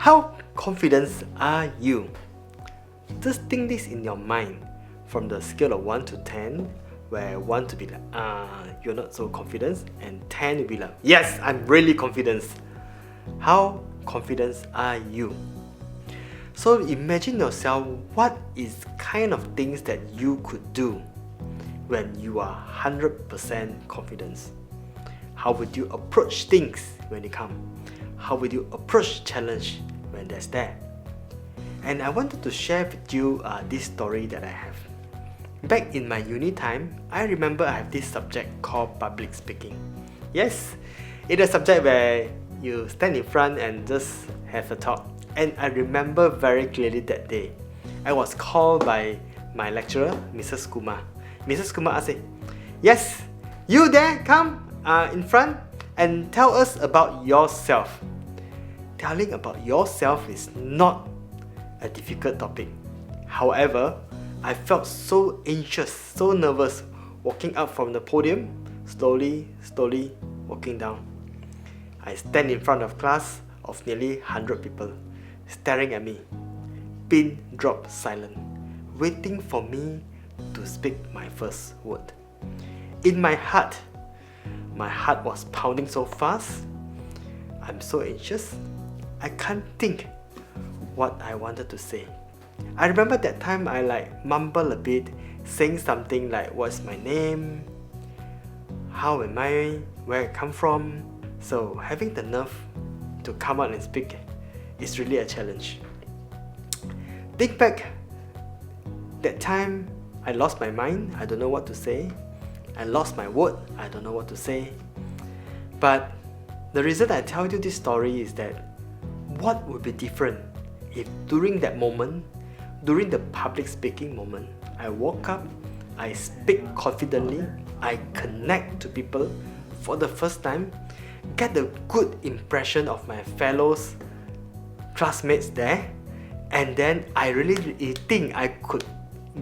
How confident are you? Just think this in your mind from the scale of 1 to 10, where 1 to be like, you're not so confident, and 10 to be like, yes, I'm really confident. How confident are you? So imagine yourself, what is kind of things that you could do when you are 100% confident? How would you approach things when they come? How would you approach challenge when there's there? And I wanted to share with you this story that I have. Back in my uni time, I remember I have this subject called public speaking. Yes, it's a subject where you stand in front and just have a talk. And I remember very clearly that day, I was called by my lecturer, Mrs. Kumar. Mrs. Kumar asked, yes, you there, come in front and tell us about yourself. Telling about yourself is not a difficult topic. However, I felt so anxious, so nervous walking up from the podium, slowly walking down. I stand in front of class of nearly 100 people, staring at me, pin drop silent, waiting for me to speak my first word. In my heart was pounding so fast. I'm so anxious, I can't think what I wanted to say. I remember that time I mumble a bit, saying something like, what's my name, how am I, where I come from. So having the nerve to come out and speak is really a challenge. Think back, that time I lost my mind, I don't know what to say. I lost my word, I don't know what to say. But the reason I tell you this story is that what would be different if during that moment, during the public speaking moment, I woke up, I speak confidently, I connect to people for the first time, get a good impression of my fellows, classmates there, and then I really think I could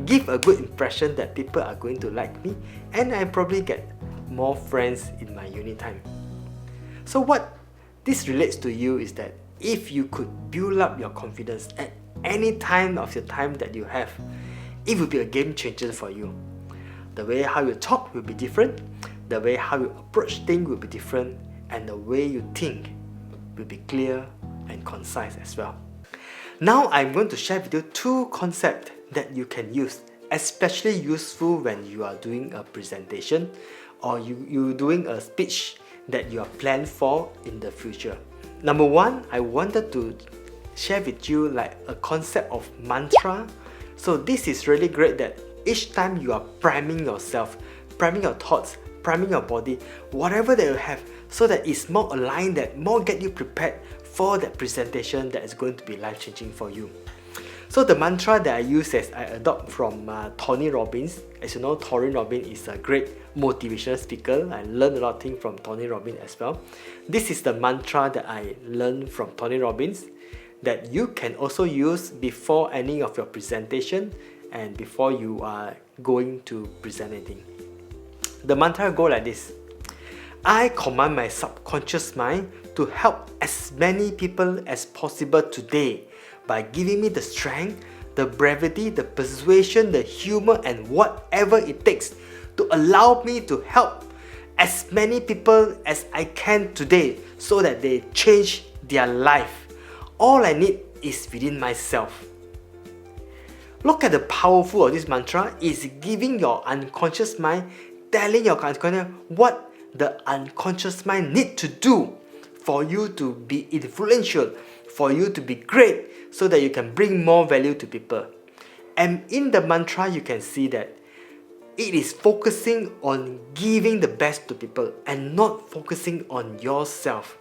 give a good impression that people are going to like me, and I probably get more friends in my uni time. So what this relates to you is that if you could build up your confidence at any time of your time that you have, it will be a game changer for you. The way how you talk will be different, the way how you approach things will be different, and the way you think will be clear and concise as well. Now I'm going to share with you 2 concepts that you can use, especially useful when you are doing a presentation or you're doing a speech that you are planned for in the future. Number 1, I wanted to share with you a concept of mantra. So this is really great that each time you are priming yourself, priming your thoughts, priming your body, whatever that you have, so that it's more aligned, that more get you prepared for that presentation that is going to be life-changing for you. So the mantra that I use as I adopt from Tony Robbins. As you know, Tony Robbins is a great motivational speaker. I learned a lot of things from Tony Robbins as well. This is the mantra that I learned from Tony Robbins that you can also use before any of your presentation and before you are going to present anything. The mantra goes like this: I command my subconscious mind to help as many people as possible today by giving me the strength, the brevity, the persuasion, the humor, and whatever it takes to allow me to help as many people as I can today so that they change their life. All I need is within myself. Look at the powerful of this mantra. Is giving your unconscious mind, telling your unconscious what the unconscious mind need to do for you to be influential, for you to be great, so that you can bring more value to people. And in the mantra, you can see that it is focusing on giving the best to people and not focusing on yourself.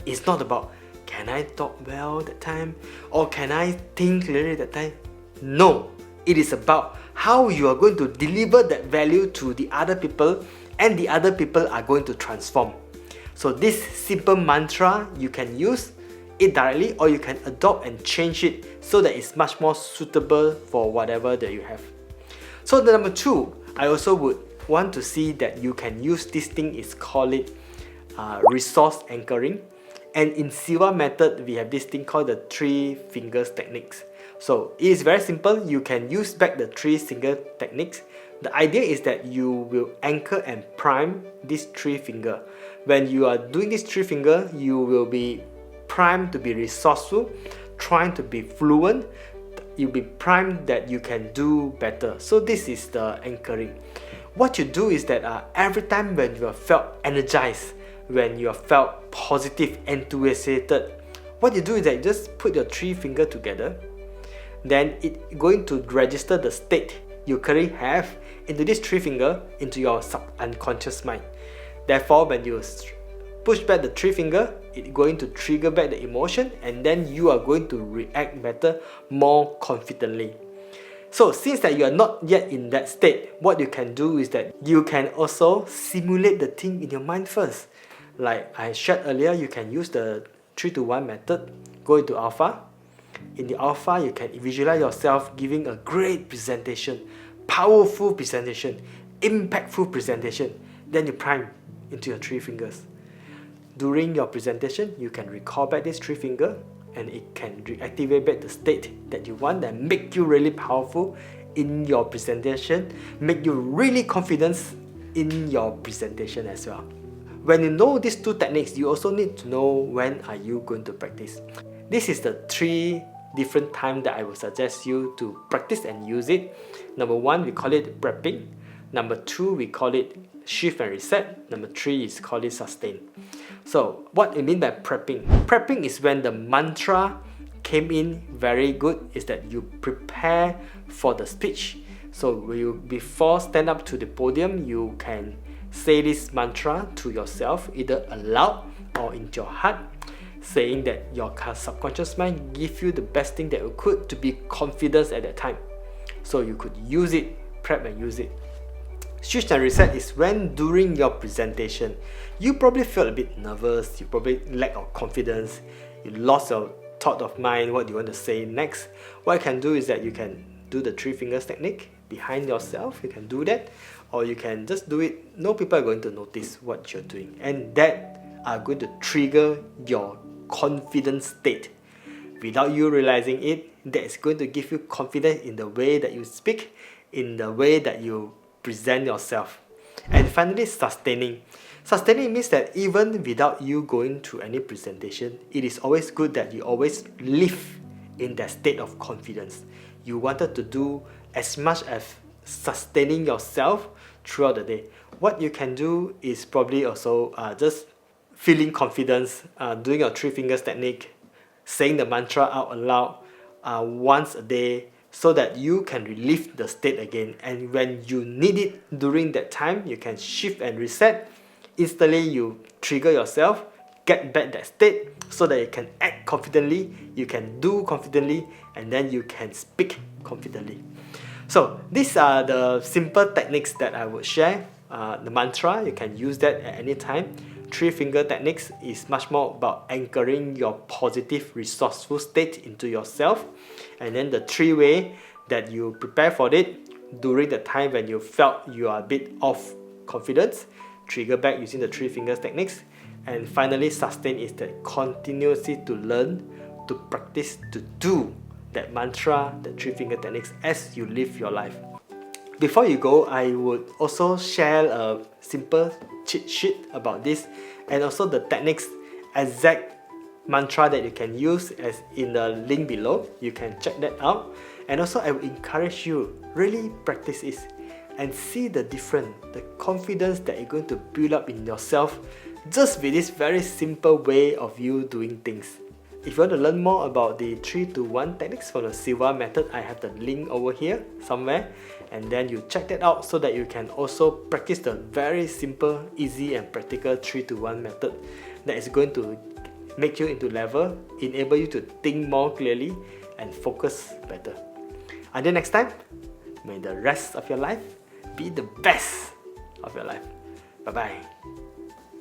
It's not about, can I talk well that time? Or can I think clearly that time? No, it is about how you are going to deliver that value to the other people, and the other people are going to transform. So this simple mantra, you can use it directly, or you can adopt and change it so that it's much more suitable for whatever that you have. So the number 2, I also would want to see that you can use this thing, is call it resource anchoring. And in Siwa method, we have this thing called the 3 fingers techniques. So it is very simple. You can use back the 3 finger techniques. The idea is that you will anchor and prime this 3 finger. When you are doing this 3 finger, you will be primed to be resourceful, trying to be fluent. You'll be primed that you can do better. So this is the anchoring. What you do is that every time when you have felt energized, when you have felt positive, enthusiastic, what you do is that you just put your 3 finger together. Then it's going to register the state you currently have into this 3 finger into your unconscious mind. Therefore, when you push back the 3 finger, it's going to trigger back the emotion, and then you are going to react better, more confidently. So since that you are not yet in that state, what you can do is that you can also simulate the thing in your mind first. Like I shared earlier, you can use the 3 to 1 method, go into alpha. In the alpha, you can visualize yourself giving a great presentation, powerful presentation, impactful presentation. Then you prime into your 3 fingers. During your presentation, you can recall back this 3 finger, and it can reactivate back the state that you want and make you really powerful in your presentation, make you really confident in your presentation as well. When you know these 2 techniques, you also need to know when are you going to practice. This is the 3 different times that I would suggest you to practice and use it. Number 1, we call it prepping. Number 2, we call it shift and reset. Number 3 is called it sustain. So what I mean by prepping? Prepping is when the mantra came in very good, is that you prepare for the speech. So before stand up to the podium, you can say this mantra to yourself, either aloud or in your heart, saying that your subconscious mind give you the best thing that you could to be confident at that time. So you could use it, prep and use it. Shift and reset is when during your presentation, you probably feel a bit nervous, you probably lack of confidence, you lost your thought of mind, what you want to say next. What you can do is that you can do the 3 fingers technique behind yourself, you can do that, or you can just do it, no people are going to notice what you're doing, and that are going to trigger your confident state. Without you realizing it, that is going to give you confidence in the way that you speak, in the way that you present yourself. And finally, sustaining. Sustaining means that even without you going to any presentation, it is always good that you always live in that state of confidence. You wanted to do as much as sustaining yourself throughout the day. What you can do is probably also just feeling confidence, doing your 3 fingers technique, saying the mantra out loud once a day, so that you can relieve the state again. And when you need it during that time, you can shift and reset. Instantly you trigger yourself, get back that state, so that you can act confidently, you can do confidently, and then you can speak confidently. So these are the simple techniques that I would share. The mantra, you can use that at any time. 3 finger techniques is much more about anchoring your positive, resourceful state into yourself. And then the 3 way that you prepare for it during the time when you felt you are a bit off confidence, trigger back using the 3 fingers techniques. And finally, sustain is that continuously to learn, to practice, to do that mantra, the 3 finger techniques as you live your life. Before you go, I would also share a simple cheat sheet about this, and also the techniques, exact mantra that you can use as in the link below. You can check that out. And also I would encourage you, really practice this and see the difference, the confidence that you're going to build up in yourself just with this very simple way of you doing things. If you want to learn more about the 3 to 1 techniques from the Silva method, I have the link over here somewhere, and then you check that out so that you can also practice the very simple, easy and practical 3 to 1 method that is going to make you into level, enable you to think more clearly and focus better. Until next time, may the rest of your life be the best of your life. Bye bye.